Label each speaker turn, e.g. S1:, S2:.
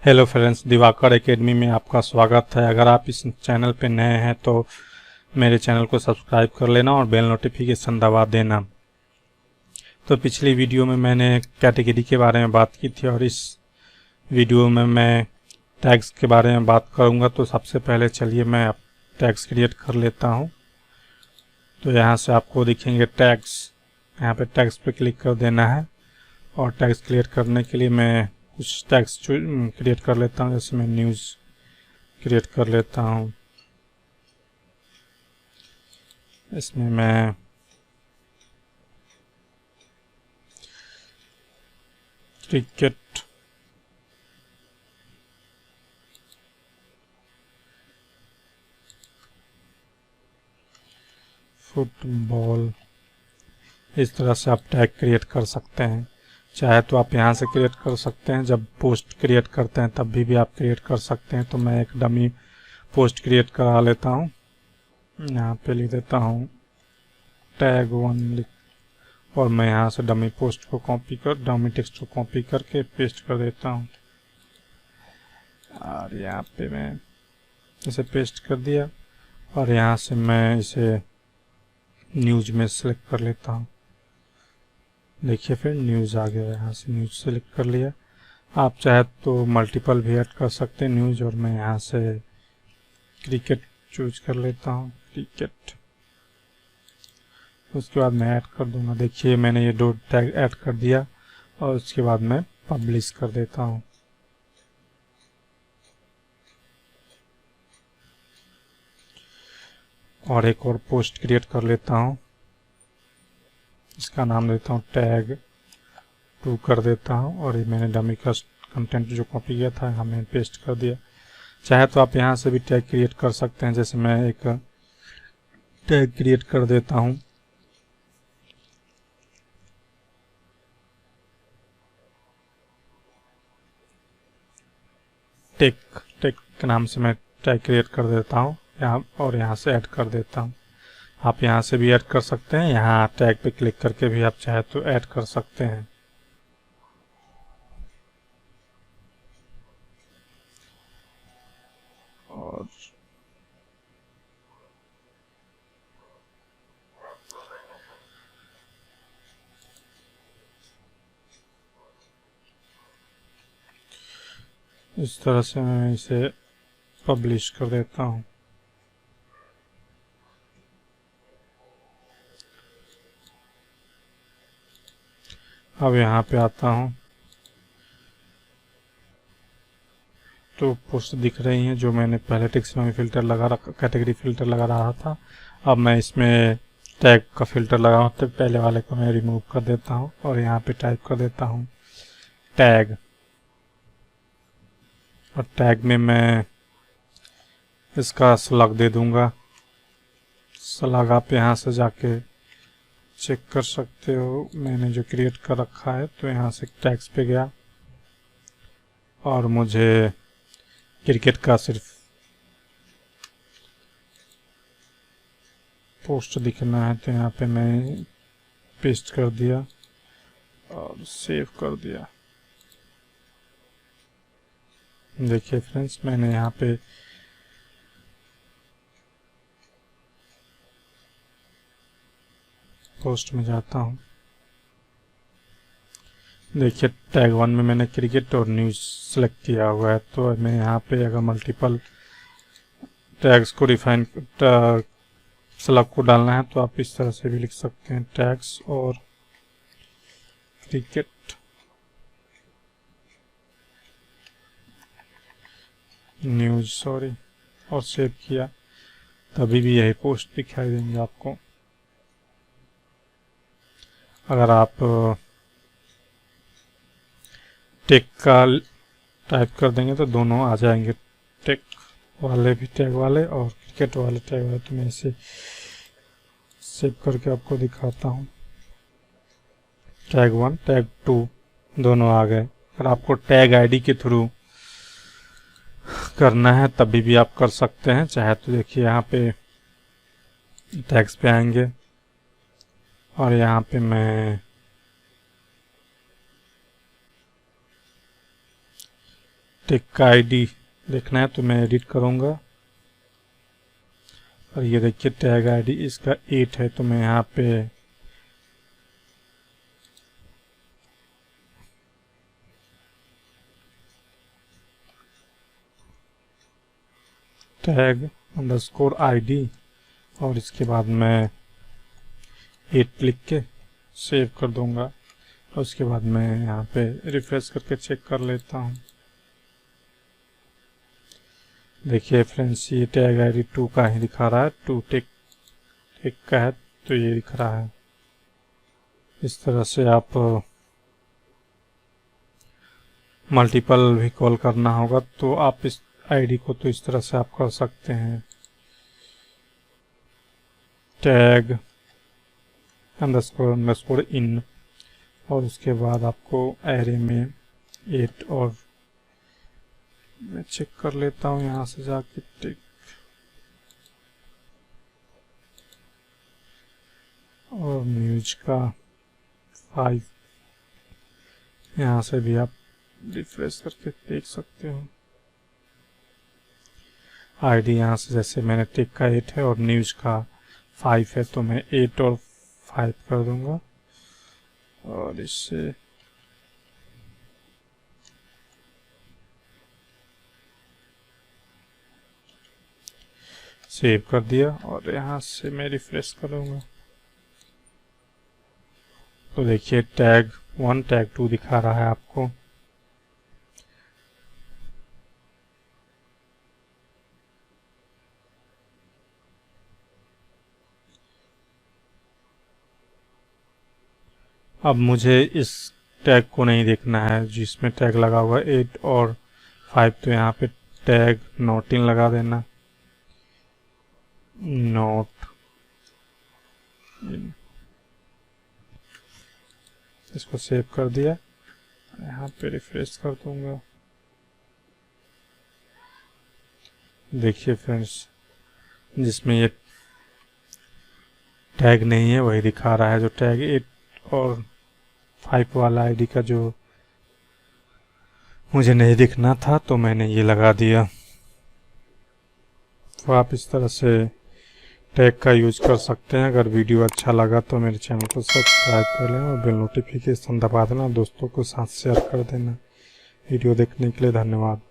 S1: Hello friends, Diwakar academy में आपका स्वागत है। अगर आप इस चैनल पे नए हैं तो मेरे चैनल को सब्सक्राइब कर लेना और बेल नोटिफिकेशन दबा देना। तो पिछली वीडियो में मैंने कैटेगरी के बारे में बात की थी और इस वीडियो में मैं टैग्स के बारे में बात करूंगा। तो सबसे पहले चलिए मैं टैग्स क्रिएट कर लेता हूं। तो यहाँ से आपको दिखेंगे टैग्स, यहाँ पे टैग्स पे क्लिक कर देना है और टैग्स क्रिएट करने के लिए मैं कुछ टैग्स क्रिएट कर लेता हूँ। जैसे मैं न्यूज़ क्रिएट कर लेता हूँ। इसमें मैं क्रिकेट, फुटबॉल, इस तरह से आप टैग क्रिएट कर सकते हैं। चाहे तो आप यहाँ से क्रिएट कर सकते हैं, जब पोस्ट क्रिएट करते हैं तब भी आप क्रिएट कर सकते हैं। तो मैं एक डमी पोस्ट क्रिएट करा लेता हूँ। यहाँ पे लिख देता हूँ टैग 1 और मैं यहाँ से डमी पोस्ट को डमी टेक्स्ट को कॉपी करके पेस्ट कर देता हूँ। और यहाँ पे मैं इसे पेस्ट कर दिया और यहाँ से मैं इसे न्यूज में सेलेक्ट कर लेता हूँ। देखिए फिर न्यूज आ गया, यहाँ से न्यूज सेलेक्ट कर लिया। आप चाहे तो मल्टीपल भी ऐड कर सकते हैं न्यूज, और मैं यहाँ से क्रिकेट चूज कर लेता हूँ, क्रिकेट। उसके बाद मैं ऐड कर दूंगा। देखिए मैंने ये 2 टैग ऐड कर दिया और उसके बाद मैं पब्लिश कर देता हूँ। और एक और पोस्ट क्रिएट कर लेता हूँ, इसका नाम देता हूँ टैग 2 कर देता हूँ। और ये मैंने डमी का कंटेंट जो कॉपी किया था हमें पेस्ट कर दिया। चाहे तो आप यहाँ से भी टैग क्रिएट कर सकते हैं। जैसे मैं एक टैग क्रिएट कर देता हूँ, टेक टेक के नाम से मैं टैग क्रिएट कर देता हूँ यहाँ, और यहाँ से ऐड कर देता हूँ। आप यहाँ से भी ऐड कर सकते हैं, यहाँ टैग पे क्लिक करके भी आप चाहे तो ऐड कर सकते हैं। और इस तरह से मैं इसे पब्लिश कर देता हूँ। अब यहाँ पे आता हूँ तो पोस्ट दिख रही हैं जो मैंने पहले टेक्स्ट में फिल्टर लगा रखा, कैटेगरी फिल्टर लगा रहा था। अब मैं इसमें टैग का फिल्टर लगाऊँ तो पहले वाले को मैं रिमूव कर देता हूँ और यहाँ पे टाइप कर देता हूँ टैग। और टैग में मैं इसका स्लग दे दूंगा। स्लग आप यहाँ से जाके चेक कर सकते हो, मैंने जो क्रिएट कर रखा है। तो यहाँ से टैग्स पे गया और मुझे क्रिकेट का सिर्फ पोस्ट दिखना है, तो यहाँ पे मैं पेस्ट कर दिया और सेव कर दिया। देखिए फ्रेंड्स, मैंने यहाँ पे पोस्ट में जाता हूँ। देखिए टैग 1 में मैंने क्रिकेट और न्यूज़ सेलेक्ट किया हुआ है। तो मैं यहाँ पे अगर मल्टीपल टैग्स को रिफाइन स्लग को डालना है तो आप इस तरह से भी लिख सकते हैं, टैग्स और क्रिकेट, न्यूज़, सॉरी, और सेव किया। तभी भी यही पोस्ट दिखाई देंगे आपको। अगर आप टेक का टाइप कर देंगे तो दोनों आ जाएंगे, टेक वाले भी टैग वाले और क्रिकेट वाले टैग वाले। तो मैं इसे सेव करके आपको दिखाता हूँ। टैग 1 टैग 2 दोनों आ गए। अगर आपको टैग आईडी के थ्रू करना है तभी भी आप कर सकते हैं। चाहे तो देखिए यहाँ पे टैग्स पे आएंगे और यहाँ पे मैं टैग का आईडी देखना है तो मैं एडिट करूँगा। और ये देखिए टैग आईडी इसका 8 है, तो मैं यहाँ पे टैग अंडरस्कोर आईडी और इसके बाद मैं 8 लिख के सेव कर दूंगा। और उसके बाद मैं यहाँ पे रिफ्रेश करके चेक कर लेता हूँ। देखिए फ्रेंड्स, ये टैग आईडी 2 का ही दिखा रहा है, 2 टैग का है तो ये दिख रहा है। इस तरह से आप मल्टीपल भी कॉल करना होगा तो आप इस आईडी को तो इस तरह से आप कर सकते हैं, टैग अंडरस्कोर इन, और उसके बाद आपको एरे में 8 और मैं चेक कर लेता हूँ यहाँ से जाके टैग और न्यूज का 5, यहाँ से भी आप रिफ्रेश करके देख सकते हो। आईडी यहाँ से जैसे मैंने टैग का 8 है और न्यूज का 5 है तो मैं 8 और 5 कर दूंगा और इससे सेव कर दिया और यहाँ से मैं रिफ्रेश करूंगा तो देखिए टैग 1 टैग 2 दिखा रहा है आपको। अब मुझे इस टैग को नहीं देखना है जिसमें टैग लगा हुआ 8 और 5, तो यहाँ पे टैग नॉट इन लगा देना, नॉट इन। इसको सेव कर दिया, यहाँ पे रिफ्रेश कर दूंगा। देखिए फ्रेंड्स, जिसमें ये टैग नहीं है वही दिखा रहा है, जो टैग 8 और 5 वाला आईडी का जो मुझे नहीं दिखना था तो मैंने ये लगा दिया। तो आप इस तरह से टैग का यूज कर सकते हैं। अगर वीडियो अच्छा लगा तो मेरे चैनल को सब्सक्राइब कर लें और बेल नोटिफिकेशन दबा देना, दोस्तों को साथ शेयर कर देना। वीडियो देखने के लिए धन्यवाद।